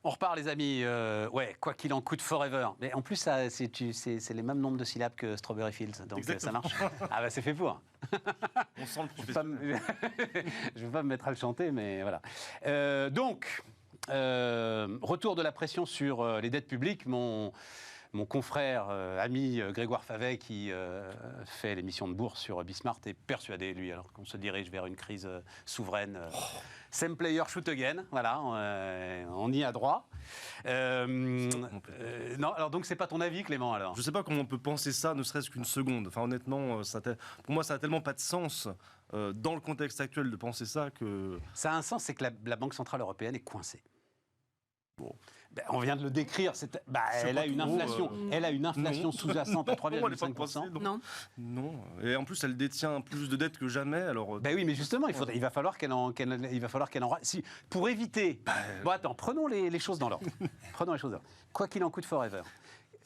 On repart, les amis. Ouais, quoi qu'il en coûte forever. Mais en plus, c'est les mêmes nombres de syllabes que Strawberry Fields. Donc ça marche. Ah bah c'est fait pour. On sent le professionnel. Je ne vais pas me mettre à le chanter, mais voilà. Retour de la pression sur les dettes publiques. Mon confrère, ami Grégoire Favet, qui fait l'émission de Bourse sur Bismart, est persuadé, lui, alors qu'on se dirige vers une crise souveraine. Same player, shoot again. Voilà, on y a droit. Non, alors donc c'est pas ton avis, Clément, alors? Je sais pas comment on peut penser ça, ne serait-ce qu'une seconde. Enfin, honnêtement, pour moi, ça a tellement pas de sens dans le contexte actuel de penser ça que... Ça a un sens, c'est que la Banque Centrale Européenne est coincée. Bon. Ben, on vient de le décrire. Elle a une inflation sous-jacente à 3,5%. Non. Et en plus, elle détient plus de dettes que jamais. Alors. Ben oui, mais justement, il va falloir qu'elle en. Pour éviter. Bon, attends, prenons les choses dans l'ordre. Quoi qu'il en coûte forever.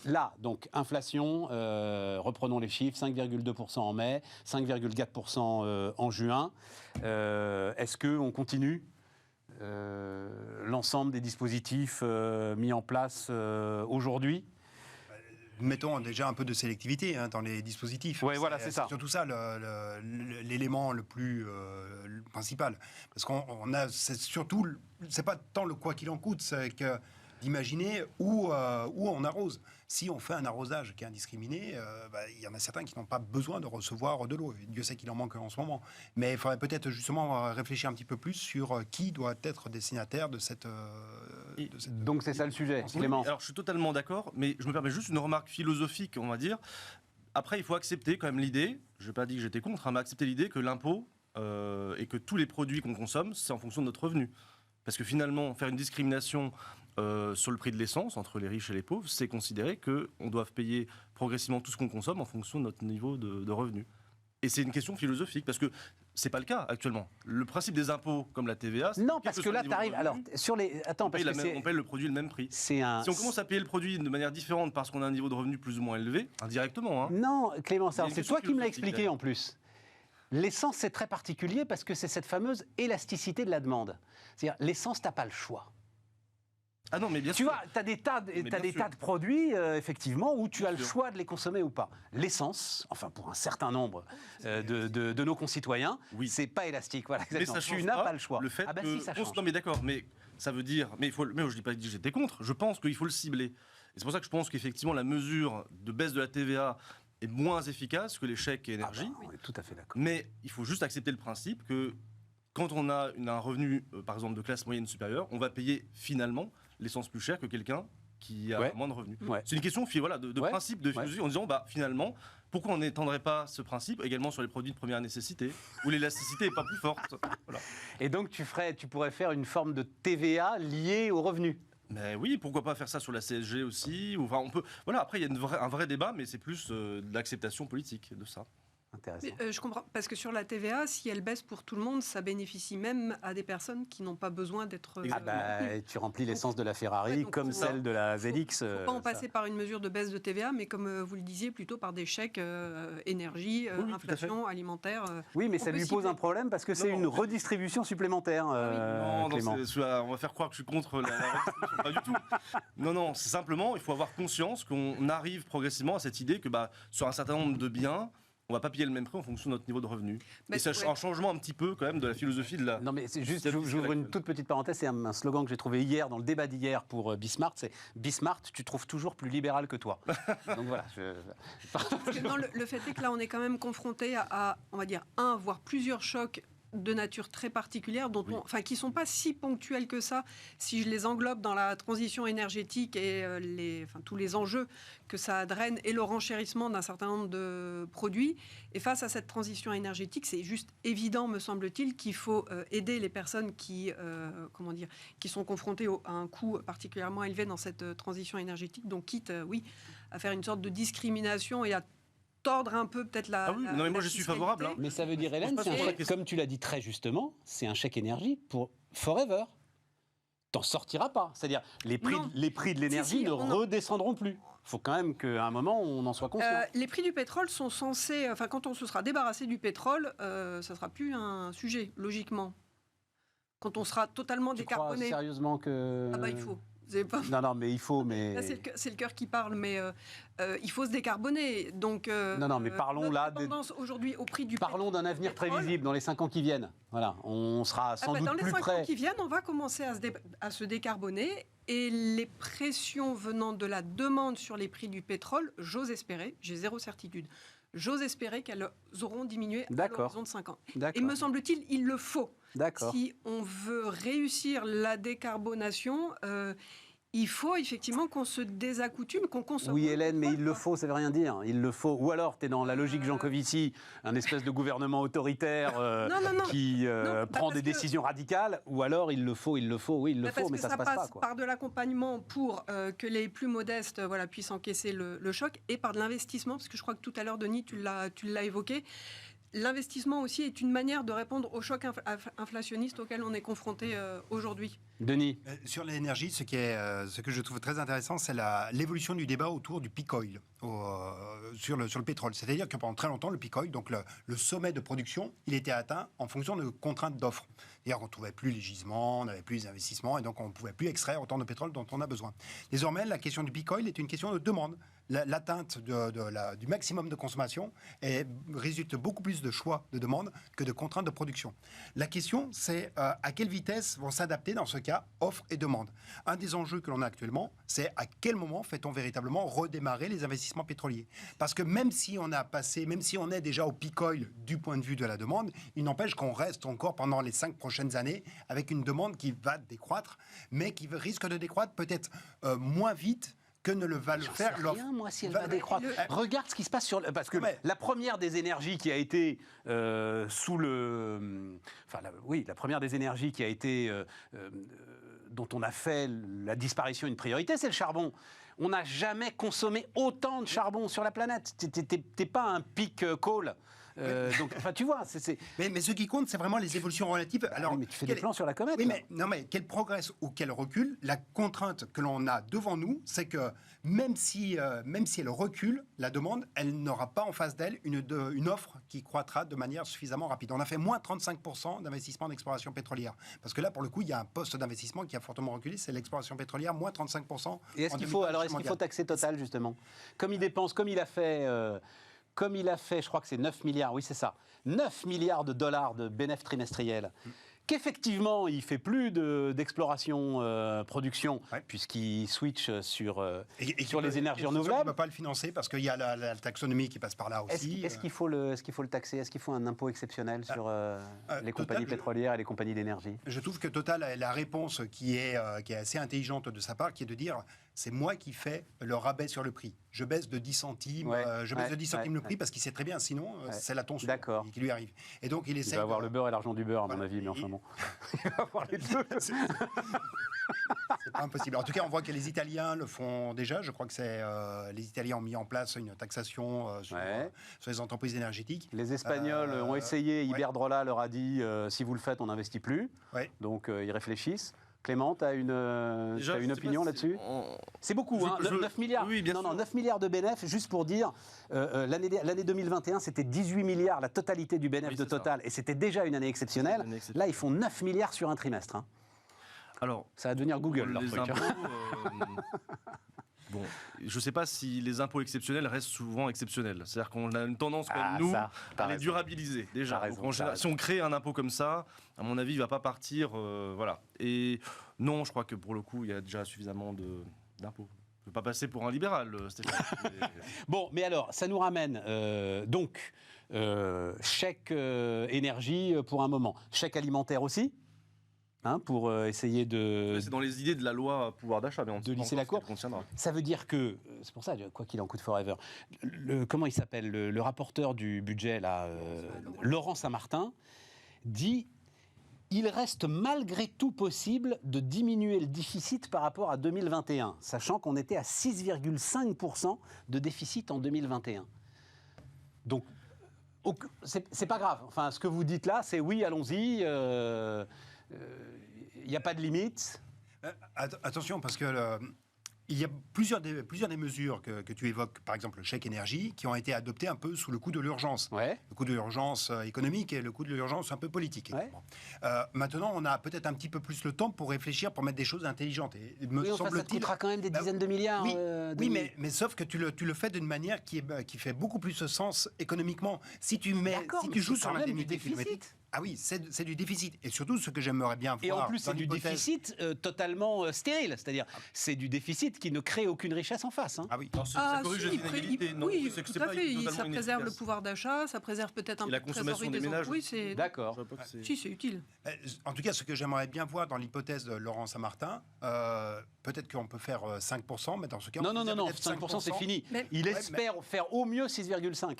Là, donc, inflation, reprenons les chiffres, 5,2% en mai, 5,4% en juin. Est-ce qu'on continue l'ensemble des dispositifs mis en place aujourd'hui? Mettons déjà un peu de sélectivité dans les dispositifs. Oui, voilà, c'est ça. Surtout ça, l'élément le plus principal. Parce qu'on a, c'est pas tant le quoi qu'il en coûte, c'est que d'imaginer où on arrose. Si on fait un arrosage qui est indiscriminé, il y en a certains qui n'ont pas besoin de recevoir de l'eau. Dieu sait qu'il en manque en ce moment. Mais il faudrait peut-être justement réfléchir un petit peu plus sur qui doit être destinataire de cette... Donc c'est ça le sujet, Clément. Alors je suis totalement d'accord, mais je me permets juste une remarque philosophique, on va dire. Après, il faut accepter quand même l'idée, je n'ai pas dit que j'étais contre, mais accepter l'idée que l'impôt et que tous les produits qu'on consomme, c'est en fonction de notre revenu. Parce que finalement, faire une discrimination sur le prix de l'essence entre les riches et les pauvres, c'est considérer qu'on doit payer progressivement tout ce qu'on consomme en fonction de notre niveau de revenu. Et c'est une question philosophique, parce que c'est pas le cas actuellement. Le principe des impôts, comme la TVA... Non, parce que là, tu arrives... Alors, sur les... Attends, parce que on paye le produit le même prix. Si on commence à payer le produit de manière différente parce qu'on a un niveau de revenu plus ou moins élevé, indirectement... Non, Clément, c'est toi qui me l'as expliqué en plus. L'essence, c'est très particulier parce que c'est cette fameuse élasticité de la demande. C'est-à-dire, l'essence, tu n'as pas le choix. Ah non, mais bien sûr. Tu vois, tu as des tas de produits, effectivement, où tu as le choix de les consommer ou pas. L'essence, enfin, pour un certain nombre de nos concitoyens, c'est pas élastique. Voilà, exactement. Tu n'as pas le choix. Le fait si, ça change. Non, mais d'accord, mais ça veut dire... Mais je dis pas que j'étais contre, je pense qu'il faut le cibler. Et c'est pour ça que je pense qu'effectivement, la mesure de baisse de la TVA est moins efficace que les chèques énergie. On est tout à fait d'accord. Mais il faut juste accepter le principe que quand on a un revenu, par exemple, de classe moyenne supérieure, on va payer finalement l'essence plus cher que quelqu'un qui a moins de revenus. C'est une question de principe, de philosophie, en disant, finalement, pourquoi on n'étendrait pas ce principe également sur les produits de première nécessité, où l'élasticité n'est pas plus forte. Voilà. Et donc, tu pourrais faire une forme de TVA liée aux revenus? Mais oui, pourquoi pas faire ça sur la CSG aussi, enfin, on peut... Voilà, après, il y a un vrai débat, mais c'est plus de l'acceptation politique de ça. Intéressant. Je comprends, parce que sur la TVA, si elle baisse pour tout le monde, ça bénéficie même à des personnes qui n'ont pas besoin d'être... tu remplis l'essence de la Ferrari comme celle de la ZX. Il ne faut pas en passer par une mesure de baisse de TVA, mais comme vous le disiez, plutôt par des chèques énergie, inflation, alimentaire. Oui, mais ça lui pose un problème parce que c'est une redistribution supplémentaire, Clément. On va faire croire que je suis contre la redistribution, pas du tout. Non, c'est simplement, il faut avoir conscience qu'on arrive progressivement à cette idée que sur un certain nombre de biens, on ne va pas payer le même prix en fonction de notre niveau de revenu. Et c'est un changement un petit peu quand même de la philosophie de la... Non mais c'est juste, j'ouvre une toute petite parenthèse, c'est un slogan que j'ai trouvé hier dans le débat d'hier pour Bismart, c'est « Bismart, tu trouves toujours plus libéral que toi ». Donc voilà. Le fait est que là, on est quand même confronté à, on va dire, voire plusieurs chocs de nature très particulière, qui ne sont pas si ponctuels que ça, si je les englobe dans la transition énergétique et tous les enjeux que ça draine et le renchérissement d'un certain nombre de produits. Et face à cette transition énergétique, c'est juste évident, me semble-t-il, qu'il faut aider les personnes qui sont confrontées à un coût particulièrement élevé dans cette transition énergétique, donc quitte, à faire une sorte de discrimination et à tordre un peu peut-être la... non mais moi je suis favorable. Mais ça veut dire, Hélène, comme tu l'as dit très justement, c'est un chèque énergie pour forever. T'en sortiras pas. C'est-à-dire, les prix de l'énergie ne redescendront plus. Il faut quand même qu'à un moment, on en soit conscient. Les prix du pétrole sont censés... quand on se sera débarrassé du pétrole, ça ne sera plus un sujet, logiquement. Quand on sera totalement décarboné... Tu crois sérieusement que... il faut. C'est pas... Non, mais il faut, mais... Là, c'est le cœur qui parle, mais il faut se décarboner. Donc, Non, mais parlons notre là... dépendance aujourd'hui au prix du Parlons d'un avenir pétrole. prévisible dans les 5 ans qui viennent. Voilà, on sera sans doute Dans les plus 5 ans près. qui viennent, on va commencer à se décarboner. Et les pressions venant de la demande sur les prix du pétrole, j'ose espérer, j'ai zéro certitude, j'ose espérer qu'elles auront diminué à l'horizon de 5 ans. Et me semble-t-il, il le faut. Si on veut réussir la décarbonation, il faut effectivement qu'on se désaccoutume, qu'on consomme. Oui, Hélène, mais il le faut, ça veut rien dire. Il le faut. Ou alors, tu es dans la logique Jancovici, un espèce de gouvernement autoritaire qui prend des décisions radicales. Ou alors, il le faut, oui, il le faut, mais ça ne se passe pas. Par de l'accompagnement pour que les plus modestes puissent encaisser le choc, et par de l'investissement, parce que je crois que tout à l'heure, Denis, tu l'as évoqué. L'investissement aussi est une manière de répondre au choc inflationniste auquel on est confronté aujourd'hui. Denis. Sur l'énergie, ce que je trouve très intéressant, c'est l'évolution du débat autour du peak oil sur le pétrole. C'est-à-dire que pendant très longtemps, le peak oil, donc le sommet de production, il était atteint en fonction de contraintes d'offres. C'est-à-dire qu'on ne trouvait plus les gisements, on n'avait plus les investissements, et donc on ne pouvait plus extraire autant de pétrole dont on a besoin. Désormais, la question du peak oil est une question de demande. L'atteinte du maximum de consommation résulte beaucoup plus de choix de demande que de contraintes de production. La question, c'est à quelle vitesse vont s'adapter dans ce cas offre et demande. Un des enjeux que l'on a actuellement, c'est à quel moment fait-on véritablement redémarrer les investissements pétroliers. Parce que même si on est déjà au peak oil du point de vue de la demande, il n'empêche qu'on reste encore pendant les 5 prochaines années avec une demande qui va décroître, mais qui risque de décroître peut-être moins vite que ne le va le faire l'offre. Rien, moi, si elle va décroître. Regarde ce qui se passe sur... Parce que la première des énergies qui a été sous le... Enfin, la première des énergies qui a été... dont on a fait la disparition une priorité, c'est le charbon. On n'a jamais consommé autant de charbon sur la planète. T'es pas un peak coal. Donc, enfin, tu vois, Mais ce qui compte, c'est vraiment les évolutions relatives. Alors, mais tu fais des plans sur la comète. Oui, mais qu'elle progresse ou qu'elle recule, la contrainte que l'on a devant nous, c'est que même si elle recule, la demande, elle n'aura pas en face d'elle une offre qui croîtra de manière suffisamment rapide. On a fait moins 35% d'investissement d'exploration pétrolière. Parce que là, pour le coup, il y a un poste d'investissement qui a fortement reculé, c'est l'exploration pétrolière, moins 35%. Et est-ce qu'il faut taxer Total, justement ? Comme il dépense, comme il a fait, je crois que c'est 9 milliards, oui c'est ça, 9 milliards de dollars de bénéfices trimestriels, qu'effectivement il ne fait plus d'exploration-production, puisqu'il switch sur les énergies renouvelables. Il ne peut pas le financer parce qu'il y a la taxonomie qui passe par là aussi. Est-ce qu'il faut le taxer ? Est-ce qu'il faut un impôt exceptionnel sur les compagnies pétrolières et les compagnies d'énergie ? Je trouve que Total a la réponse qui est assez intelligente de sa part, qui est de dire c'est moi qui fais le rabais sur le prix. Je baisse de 10 centimes, le prix parce qu'il sait très bien, sinon c'est la tonche qui lui arrive. Et donc il essaie. Il va avoir le beurre et l'argent du beurre, à mon avis, mais enfin bon. Il va avoir les deux. C'est pas impossible. En tout cas, on voit que les Italiens le font déjà. Je crois que les Italiens ont mis en place une taxation sur les entreprises énergétiques. Les Espagnols ont essayé. Iberdrola leur a dit si vous le faites, on n'investit plus. Donc ils réfléchissent. Clément, tu as une opinion là-dessus ? C'est beaucoup, 9 milliards. Oui, bien sûr. 9 milliards de bénéfices, juste pour dire, l'année 2021, c'était 18 milliards, la totalité du bénéfice de Total, et c'était déjà une année exceptionnelle. Là, ils font 9 milliards sur un trimestre. Alors, ça va devenir Google, leur truc. Impôts, bon, je ne sais pas si les impôts exceptionnels restent souvent exceptionnels. C'est-à-dire qu'on a une tendance, comme nous, à les durabiliser, déjà. Si on crée un impôt comme ça, à mon avis, il ne va pas partir. Voilà. Et non, je crois que pour le coup, il y a déjà suffisamment d'impôts. Je ne veux pas passer pour un libéral, Stéphane. Bon, mais alors, ça nous ramène chèque énergie pour un moment. Chèque alimentaire aussi, pour essayer de... C'est dans les idées de la loi pouvoir d'achat, mais on de lisser la cour. Ça veut dire que, c'est pour ça, quoi qu'il en coûte forever, comment il s'appelle, le rapporteur du budget, là, Laurent Saint-Martin, dit... Il reste malgré tout possible de diminuer le déficit par rapport à 2021, sachant qu'on était à 6,5% de déficit en 2021. Donc, c'est pas grave. Enfin, ce que vous dites là, c'est oui, allons-y, il n'y a pas de limite. Attention, parce que il y a plusieurs des mesures que tu évoques, par exemple le chèque énergie, qui ont été adoptées un peu sous le coup de l'urgence. Ouais. Le coup de l'urgence économique et le coup de l'urgence un peu politique. Ouais. Maintenant, on a peut-être un petit peu plus le temps pour réfléchir, pour mettre des choses intelligentes. Et me Oui, enfin, ça te semble-t-il... coûtera quand même des dizaines de milliards. Oui, Denis. mais sauf que tu le fais d'une manière qui fait beaucoup plus de sens économiquement. Si tu D'accord, mais joues c'est sur quand même du l'indemnité déficit. kilométrique... Ah oui, c'est du déficit. Et surtout, ce que j'aimerais bien voir... Et en plus, c'est dans du l'hypothèse- déficit totalement stérile. C'est-à-dire, c'est du déficit qui ne crée aucune richesse en face. Hein. Ah oui. Alors, ça corrige les inégalités. Non, oui, c'est que tout c'est à pas fait. totalement Ça préserve le inefficace. pouvoir d'achat, ça préserve peut-être un Et peu la de consommation trésorerie des ménages entreprises. aussi. D'accord. Je vois pas que c'est- Si, c'est utile. En tout cas, ce que j'aimerais bien voir dans l'hypothèse de Laurent Saint-Martin, peut-être qu'on peut faire 5%, mais dans ce cas... Non, on non, peut non, dire non, peut-être 5% c'est fini. Mais- Il Ouais, espère faire au mieux 6,5.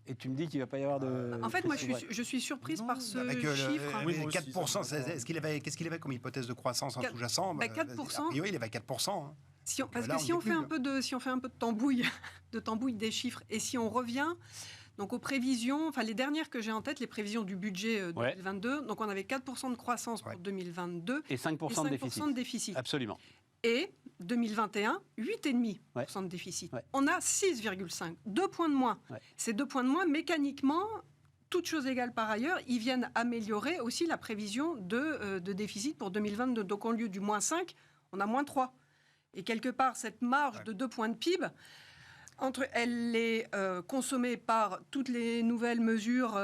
Et tu me dis qu'il ne va pas y avoir de... En fait, moi, c'est vrai. je suis surprise Non, par ce Avec chiffre. Oui, moi aussi, 4%, ça me qu'est-ce qu'il avait comme hypothèse de croissance en 4 sous-jacent? 4%. A priori, il avait 4%. Hein. Parce Là, que on si y est on fait plus, un là. peu de tambouille, des chiffres, et si on revient donc aux prévisions, enfin les dernières que j'ai en tête, les prévisions du budget Ouais. 2022, donc on avait 4% de croissance pour Ouais. 2022 Et 5% et de 5% déficit. de déficit. Absolument. Et 2021, 8,5% de déficit. Ouais. On a 6,5, 2 points de moins. Ouais. Ces 2 points de moins, mécaniquement, toutes choses égales par ailleurs, ils viennent améliorer aussi la prévision de déficit pour 2022. Donc au lieu du moins 5, on a moins 3. Et quelque part, cette marge de 2 points de PIB, elle est consommée par toutes les nouvelles mesures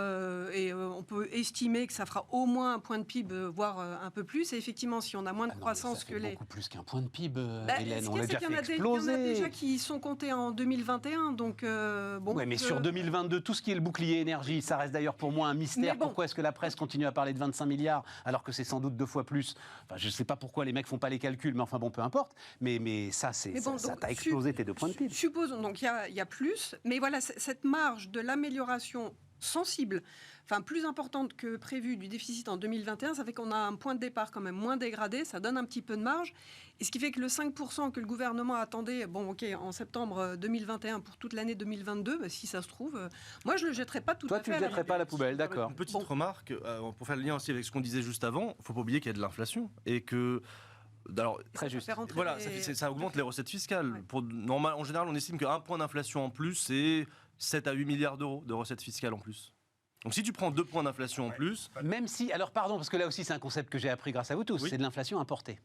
et on peut estimer que ça fera au moins un point de PIB, voire un peu plus. Et effectivement, si on a moins de Ah non, mais croissance ça que fait les... beaucoup plus qu'un point de PIB, Bah, Hélène. ce On qu'il y l'a a, c'est déjà qu'il y en fait a il y en a déjà exploser. qui sont comptés en 2021. Donc, bon, Ouais, mais sur 2022, tout ce qui est le bouclier énergie, ça reste d'ailleurs pour moi un mystère. Mais bon. Pourquoi est-ce que la presse continue à parler de 25 milliards alors que c'est sans doute 2 fois plus? Enfin, je ne sais pas pourquoi les mecs font pas les calculs, mais enfin bon, peu importe. Mais ça, Mais bon, ça donc, t'a explosé tes 2 points de PIB. Supposons, donc il y a plus, mais voilà, cette marge de l'amélioration sensible, enfin plus importante que prévu du déficit en 2021, ça fait qu'on a un point de départ quand même moins dégradé, ça donne un petit peu de marge, et ce qui fait que le 5% que le gouvernement attendait, bon ok, en septembre 2021 pour toute l'année 2022, bah, si ça se trouve, moi je le jetterai pas tout Toi, à tu fait ne à la jetterais pas à la poubelle, d'accord. Une petite Bon. remarque, pour faire le lien aussi avec ce qu'on disait juste avant, il ne faut pas oublier qu'il y a de l'inflation et que... Alors, Très Ça juste. fait rentrer voilà, les- ça augmente les recettes fiscales. Ouais. En général, on estime qu'un point d'inflation en plus, c'est 7 à 8 milliards d'euros de recettes fiscales en plus. Donc si tu prends 2 points d'inflation en plus, Même si, alors pardon, parce que là aussi c'est un concept que j'ai appris grâce à vous tous, Oui. c'est de l'inflation importée.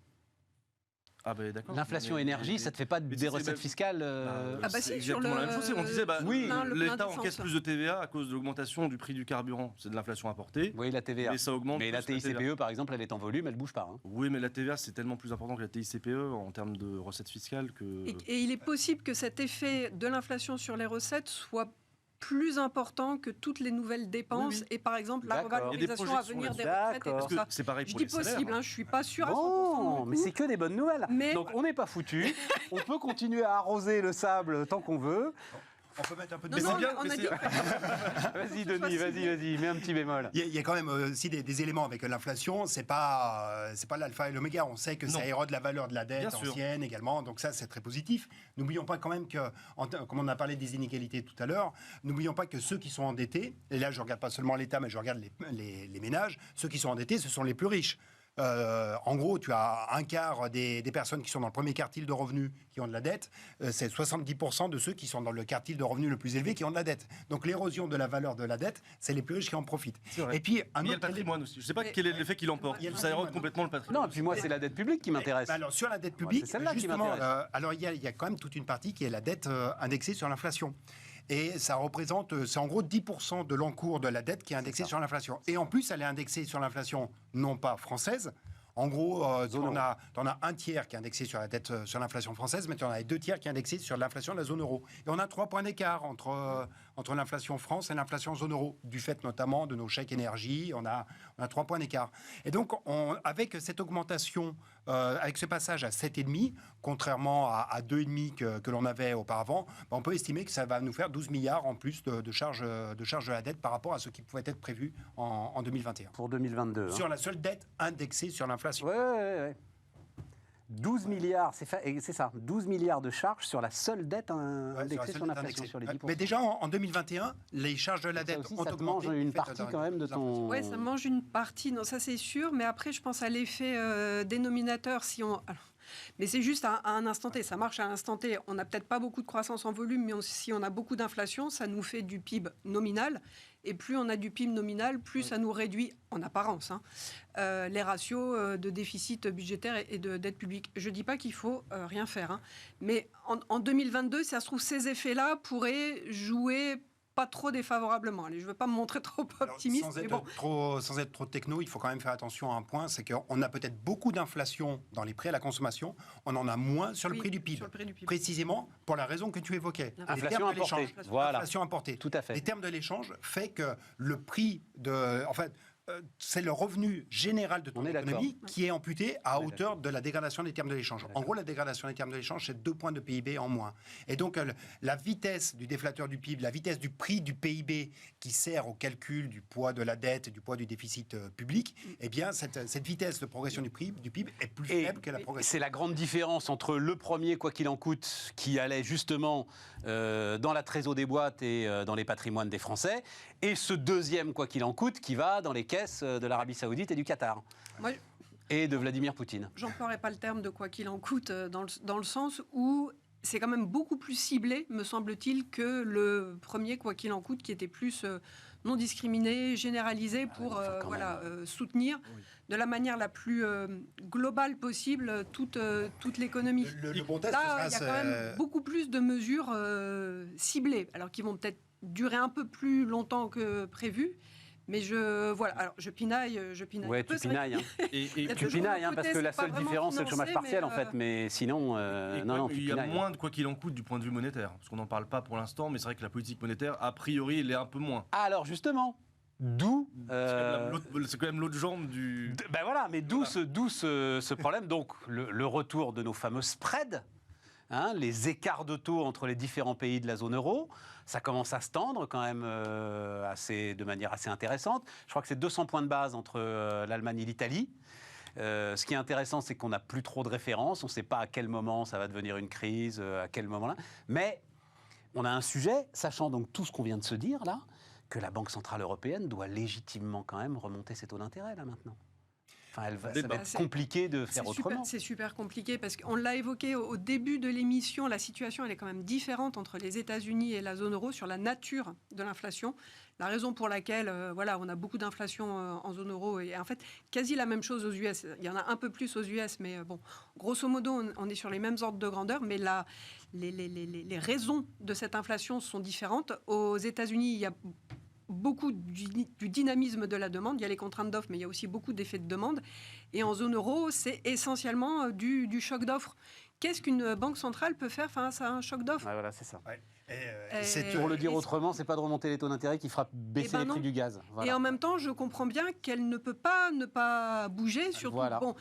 ah ben d'accord. L'inflation Mais- énergie, ça ne te fait pas mais des c'est recettes même- fiscales. Ah bah c'est si, sur exactement le- la même chose. On disait, bah, Oui, le plein l'État d'essence. encaisse plus de TVA à cause de l'augmentation du prix du carburant. C'est de l'inflation importée. Oui, la TVA. Mais ça augmente. Mais la plus TVA. TICPE, par exemple, elle est en volume, elle ne bouge pas. Hein. Oui, mais la TVA, c'est tellement plus important que la TICPE en termes de recettes fiscales que... Et il est possible que cet effet de l'inflation sur les recettes soit plus important que toutes les nouvelles dépenses Oui, oui. et par exemple la D'accord. Il y a des revalorisation à projections venir des là-dessus. retraites et D'accord. tout Parce ça. que c'est pareil Je pour dis les salaires. possible, hein, je suis pas sûre à 100%. Bon, de mais mon c'est coup. que des bonnes nouvelles. Mais- Donc on n'est pas foutu. On peut continuer à arroser le sable tant qu'on veut. On peut mettre un peu de Non, non, c'est bien, on mais a c'est- dit... Vas-y, Denis, vas-y, mets un petit bémol. Il y a quand même aussi des éléments avec l'inflation. C'est pas l'alpha et l'oméga. On sait que Non. ça érode la valeur de la dette Bien sûr. ancienne également. Donc ça, c'est très positif. N'oublions pas quand même que, comme on a parlé des inégalités tout à l'heure, n'oublions pas que ceux qui sont endettés, et là je regarde pas seulement l'État, mais je regarde les ménages, ceux qui sont endettés, ce sont les plus riches. En gros, tu as un quart des personnes qui sont dans le premier quartile de revenus qui ont de la dette. C'est 70% de ceux qui sont dans le quartile de revenus le plus élevé qui ont de la dette. Donc l'érosion de la valeur de la dette, c'est les plus riches qui en profitent. C'est vrai. Et puis, Mais il y a le patrimoine aussi. Je ne sais pas quel est l'effet qu'il emporte. Il y a le Ça érode patrimoine. complètement le patrimoine. Non, et puis moi, c'est la dette publique qui m'intéresse. Alors sur la dette publique, c'est celle-là qui justement, m'intéresse. alors il y a quand même toute une partie qui est la dette indexée sur l'inflation. Et ça représente, c'est en gros 10% de l'encours de la dette qui est indexée sur l'inflation. Et en plus, elle est indexée sur l'inflation non pas française. En gros, tu en as un tiers qui est indexé sur la dette, sur l'inflation française, mais tu en as 2 tiers qui est indexé sur l'inflation de la zone euro. Et on a 3 points d'écart entre l'inflation France et l'inflation zone euro, du fait notamment de nos chèques énergie, on a 3 points d'écart. Et donc, avec cette augmentation, avec ce passage à 7,5, contrairement à 2,5 que l'on avait auparavant, on peut estimer que ça va nous faire 12 milliards en plus de charges de la dette par rapport à ce qui pouvait être prévu en 2021. Pour 2022. Hein. Sur la seule dette indexée sur l'inflation. Ouais. 12 milliards, c'est ça, 12 milliards de charges sur la seule dette indexée sur l'inflation, sur les 10%. Mais déjà en 2021, les charges de la Ça dette aussi, ont ça te augmenté. mange une du fait partie quand même de ton... Ouais, ça mange une partie, non, ça c'est sûr, mais après je pense à l'effet dénominateur. Si on... Alors, Mais c'est juste à un instant T. Ça marche à l'instant T. On n'a peut-être pas beaucoup de croissance en volume, mais si on a beaucoup d'inflation, ça nous fait du PIB nominal. Et plus on a du PIB nominal, plus ça nous réduit, en apparence, les ratios de déficit budgétaire et de dette publique. Je ne dis pas qu'il faut rien faire. Mais en 2022, ça se trouve, ces effets-là pourraient jouer pas trop défavorablement. Allez, je ne veux pas me montrer trop optimiste. Alors, sans être trop techno, il faut quand même faire attention à un point, c'est qu'on a peut-être beaucoup d'inflation dans les prix à la consommation, on en a moins sur le prix du PIB. Sur le prix du PIB. Précisément pour la raison que tu évoquais. Inflation importée. Voilà. Inflation importée. Tout à fait. Les termes de l'échange fait que le prix de... En fait, c'est le revenu général de ton économie qui est amputé à hauteur de la dégradation des termes de l'échange. En gros, la dégradation des termes de l'échange, c'est 2 points de PIB en moins. Et donc, la vitesse du déflateur du PIB, la vitesse du prix du PIB qui sert au calcul du poids de la dette et du poids du déficit public, eh bien, cette vitesse de progression du PIB est plus faible que la progression. C'est la grande différence entre le premier, quoi qu'il en coûte, qui allait justement dans la trésor des boîtes et dans les patrimoines des Français, et ce deuxième, quoi qu'il en coûte, qui va dans les caisses de l'Arabie Saoudite et du Qatar. Moi, et de Vladimir Poutine. J'emploierais pas le terme de quoi qu'il en coûte dans le sens où c'est quand même beaucoup plus ciblé, me semble-t-il, que le premier quoi qu'il en coûte qui était plus non discriminé, généralisé pour soutenir de la manière la plus globale possible toute l'économie. Le bon test, là, il y a quand même beaucoup plus de mesures ciblées, alors qui vont peut-être durer un peu plus longtemps que prévu. Mais je pinaille ouais, un peu. Tu pinailles, tu pinailles, parce que la seule différence, c'est le chômage partiel, en fait. Mais sinon, il y a moins de quoi qu'il en coûte du point de vue monétaire. Parce qu'on n'en parle pas pour l'instant, mais c'est vrai que la politique monétaire, a priori, elle est un peu moins. Alors, justement, d'où... C'est quand même l'autre jambe du... Ben voilà, mais d'où ce problème. Donc, le retour de nos fameux spreads, les écarts de taux entre les différents pays de la zone euro, ça commence à se tendre quand même de manière assez intéressante. Je crois que c'est 200 points de base entre l'Allemagne et l'Italie. Ce qui est intéressant, c'est qu'on n'a plus trop de références. On ne sait pas à quel moment ça va devenir une crise, à quel moment-là. Mais on a un sujet, sachant donc tout ce qu'on vient de se dire là, que la Banque Centrale Européenne doit légitimement quand même remonter ses taux d'intérêt là maintenant. Enfin, ça va être compliqué de faire autrement. C'est super compliqué parce qu'on l'a évoqué au début de l'émission, la situation elle est quand même différente entre les États-Unis et la zone euro sur la nature de l'inflation. La raison pour laquelle on a beaucoup d'inflation en zone euro et en fait quasi la même chose aux US. Il y en a un peu plus aux US, mais bon, grosso modo, on est sur les mêmes ordres de grandeur, mais les raisons de cette inflation sont différentes. Aux États-Unis, il y a beaucoup du dynamisme de la demande. Il y a les contraintes d'offres, mais il y a aussi beaucoup d'effets de demande. Et en zone euro, c'est essentiellement du choc d'offres. Qu'est-ce qu'une banque centrale peut faire face à un choc d'offres ? Voilà, c'est ça. Ouais. Pour le dire autrement, c'est pas de remonter les taux d'intérêt qui fera baisser les prix du gaz. Voilà. Et en même temps, je comprends bien qu'elle ne peut pas ne pas bouger. Surtout, bon,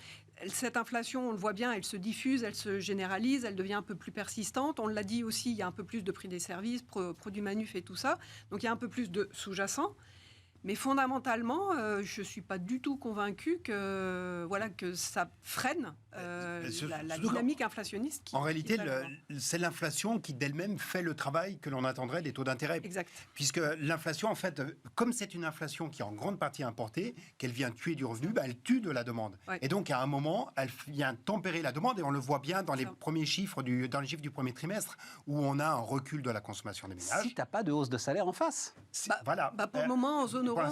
cette inflation, on le voit bien, elle se diffuse, elle se généralise, elle devient un peu plus persistante. On l'a dit aussi, il y a un peu plus de prix des services, produits manuf et tout ça. Donc il y a un peu plus de sous-jacent. Mais fondamentalement, je ne suis pas du tout convaincu que ça freine la dynamique inflationniste. En réalité, c'est l'inflation qui d'elle-même fait le travail que l'on attendrait des taux d'intérêt. Exact. Puisque l'inflation, en fait, comme c'est une inflation qui est en grande partie importée, qu'elle vient tuer du revenu, elle tue de la demande. Ouais. Et donc, à un moment, elle vient tempérer la demande. Et on le voit bien dans les premiers chiffres, dans les chiffres du premier trimestre, où on a un recul de la consommation des ménages. Si tu n'as pas de hausse de salaire en face. Pour le moment, en zone euro, pour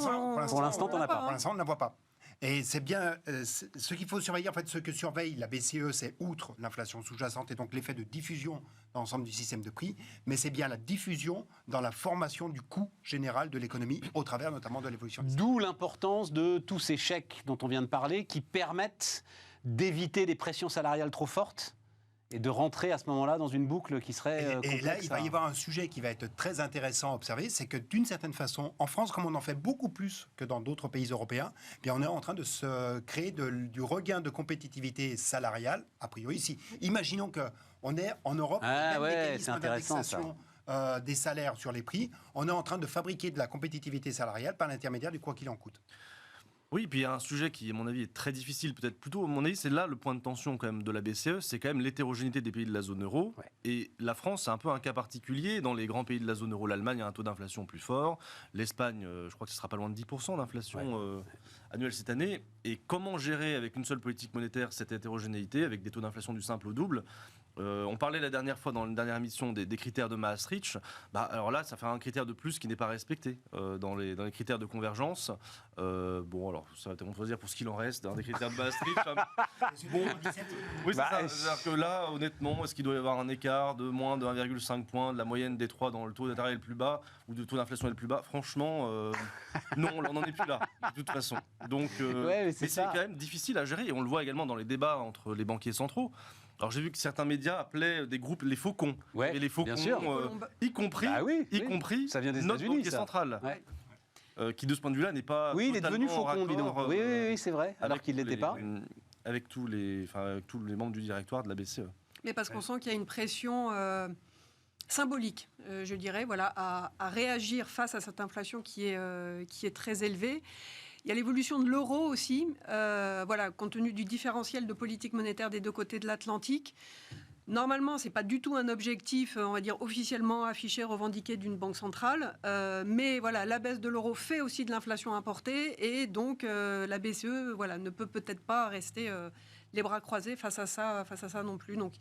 l'instant, on n'a pas. Pour l'instant, on ne la voit pas. Et c'est bien ce qu'il faut surveiller. En fait, ce que surveille la BCE, c'est outre l'inflation sous-jacente et donc l'effet de diffusion dans l'ensemble du système de prix, mais c'est bien la diffusion dans la formation du coût général de l'économie au travers notamment de l'évolution. D'où l'importance de tous ces chèques dont on vient de parler qui permettent d'éviter des pressions salariales trop fortes et de rentrer à ce moment-là dans une boucle qui serait complexe. Et là, il va y avoir un sujet qui va être très intéressant à observer, c'est que d'une certaine façon, en France, comme on en fait beaucoup plus que dans d'autres pays européens, bien on est en train de se créer du regain de compétitivité salariale, a priori ici. Imaginons qu'on est en Europe, même mécanisme d'indexation des salaires sur les prix, on est en train de fabriquer de la compétitivité salariale par l'intermédiaire du quoi qu'il en coûte. Oui, puis il y a un sujet qui, à mon avis, est très difficile, peut-être plutôt, à mon avis, c'est là le point de tension quand même de la BCE, c'est quand même l'hétérogénéité des pays de la zone euro. Ouais. Et la France, c'est un peu un cas particulier. Dans les grands pays de la zone euro, l'Allemagne a un taux d'inflation plus fort. L'Espagne, je crois que ce sera pas loin de 10% d'inflation. annuel cette année. Et comment gérer avec une seule politique monétaire cette hétérogénéité, avec des taux d'inflation du simple au double? On parlait la dernière fois dans la dernière émission des critères de Maastricht. Alors là, ça fait un critère de plus qui n'est pas respecté dans les critères de convergence. Bon, alors ça va être on va dire pour ce qu'il en reste des critères de Maastricht. Bon, oui, c'est ça. C'est-à-dire que là, honnêtement, est-ce qu'il doit y avoir un écart de moins de 1,5 point de la moyenne des trois dans le taux d'intérêt le plus bas ou de taux d'inflation le plus bas? Franchement, non, on n'en est plus là, de toute façon. Donc, mais c'est quand même difficile à gérer. Et on le voit également dans les débats entre les banquiers centraux. Alors j'ai vu que certains médias appelaient des groupes les faucons. Ouais, et les faucons, y compris ça vient des notre États-Unis, banquier central. Ouais. Qui de ce point de vue-là n'est pas il est devenu faucon, dis donc. Oui, c'est vrai, alors qu'il ne l'était pas. Avec tous les membres du directoire de la BCE. Mais parce qu'on sent qu'il y a une pression symbolique, je dirais, voilà, à réagir face à cette inflation qui est très élevée. Il y a l'évolution de l'euro aussi, voilà, compte tenu du différentiel de politique monétaire des deux côtés de l'Atlantique. Normalement, ce n'est pas du tout un objectif, on va dire, officiellement affiché, revendiqué d'une banque centrale. Mais voilà, la baisse de l'euro fait aussi de l'inflation importée. Et donc, la BCE voilà, ne peut peut-être pas rester les bras croisés face à ça non plus. Donc,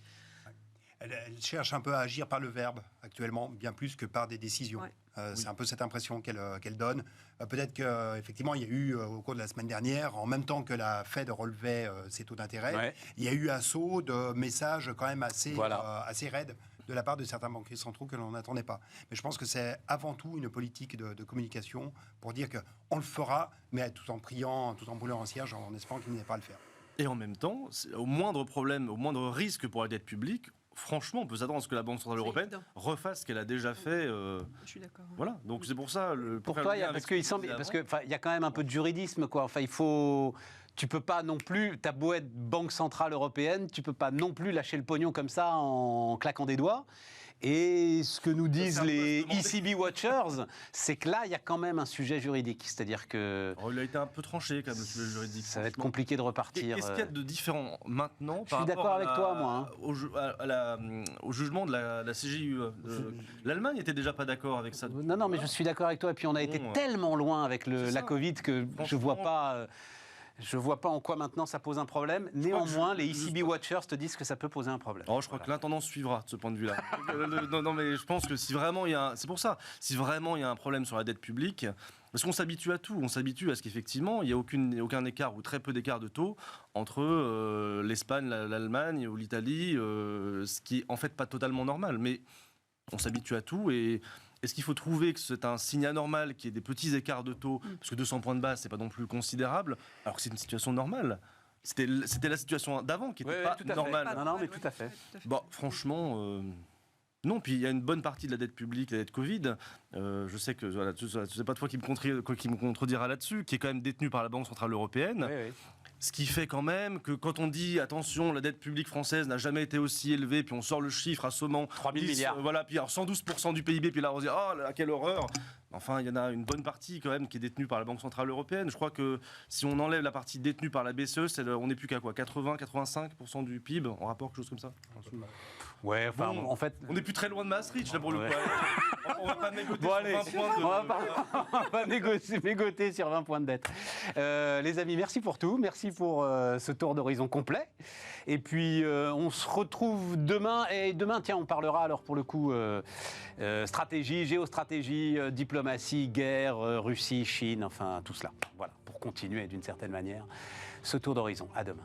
elle cherche un peu à agir par le verbe actuellement, bien plus que par des décisions. Ouais. C'est un peu cette impression qu'elle donne. Peut-être qu'effectivement, il y a eu, au cours de la semaine dernière, en même temps que la Fed relevait ses taux d'intérêt, il y a eu un saut de messages quand même assez raides de la part de certains banquiers centraux que l'on n'attendait pas. Mais je pense que c'est avant tout une politique de communication pour dire qu'on le fera, mais tout en priant, tout en brûlant un cierge, en espérant qu'il n'ait pas à le faire. Et en même temps, au moindre problème, au moindre risque pour la dette publique, franchement, on peut s'attendre à ce que la Banque Centrale Européenne refasse ce qu'elle a déjà fait. Je suis d'accord. Voilà, donc c'est pour ça... Pour toi, parce qu'il y a quand même un peu de juridisme, quoi. Enfin, tu peux pas non plus, t'as beau être Banque Centrale Européenne, tu peux pas non plus lâcher le pognon comme ça en claquant des doigts. Et ce que nous disent les ECB Watchers, c'est que là, il y a quand même un sujet juridique. C'est-à-dire que... il a été un peu tranché, quand même, le sujet juridique. Ça va être compliqué de repartir. Qu'est-ce qu'il y a de différent maintenant Je suis d'accord avec toi, moi. Au jugement de la CJUE. L'Allemagne n'était déjà pas d'accord avec ça. Non, mais je suis d'accord avec toi. Et puis, on a été tellement loin avec la Covid que je ne vois pas... Je ne vois pas en quoi maintenant ça pose un problème. Néanmoins, les ECB Watchers te disent que ça peut poser un problème. Je crois que l'intendance suivra de ce point de vue-là. non, mais je pense que si vraiment il y a... C'est pour ça, si vraiment il y a un problème sur la dette publique, parce qu'on s'habitue à tout, on s'habitue à ce qu'effectivement, il n'y a aucun écart ou très peu d'écart de taux entre l'Espagne, l'Allemagne ou l'Italie, ce qui est en fait pas totalement normal. Mais on s'habitue à tout et... Est-ce qu'il faut trouver que c'est un signe anormal qu'il y ait des petits écarts de taux, parce que 200 points de base, c'est pas non plus considérable, alors que c'est une situation normale. C'était la situation d'avant qui n'était pas normale. Non, mais tout à fait. Bon, franchement, non. Puis il y a une bonne partie de la dette publique, la dette Covid. Je sais que c'est pas toi qui me contredira là-dessus, qui est quand même détenue par la Banque Centrale Européenne. Oui. Ce qui fait quand même que quand on dit attention, la dette publique française n'a jamais été aussi élevée, puis on sort le chiffre assommant, 3 000 milliards. Voilà, puis alors 112% du PIB, puis là on se dit oh là, quelle horreur. Enfin, il y en a une bonne partie quand même qui est détenue par la Banque Centrale Européenne. Je crois que si on enlève la partie détenue par la BCE, on n'est plus qu'à quoi, 80-85% du PIB en rapport, quelque chose comme ça. Ouais, enfin, en fait... On n'est plus très loin de Maastricht, là, pour le coup. On va pas négocier sur 20 points de... On va négocier sur 20 points de dette. Les amis, merci pour tout. Merci pour ce tour d'horizon complet. Et puis, on se retrouve demain. Et demain, tiens, on parlera alors pour le coup stratégie, géostratégie, diplomatie, guerre, Russie, Chine, enfin tout cela. Voilà, pour continuer d'une certaine manière ce tour d'horizon. À demain.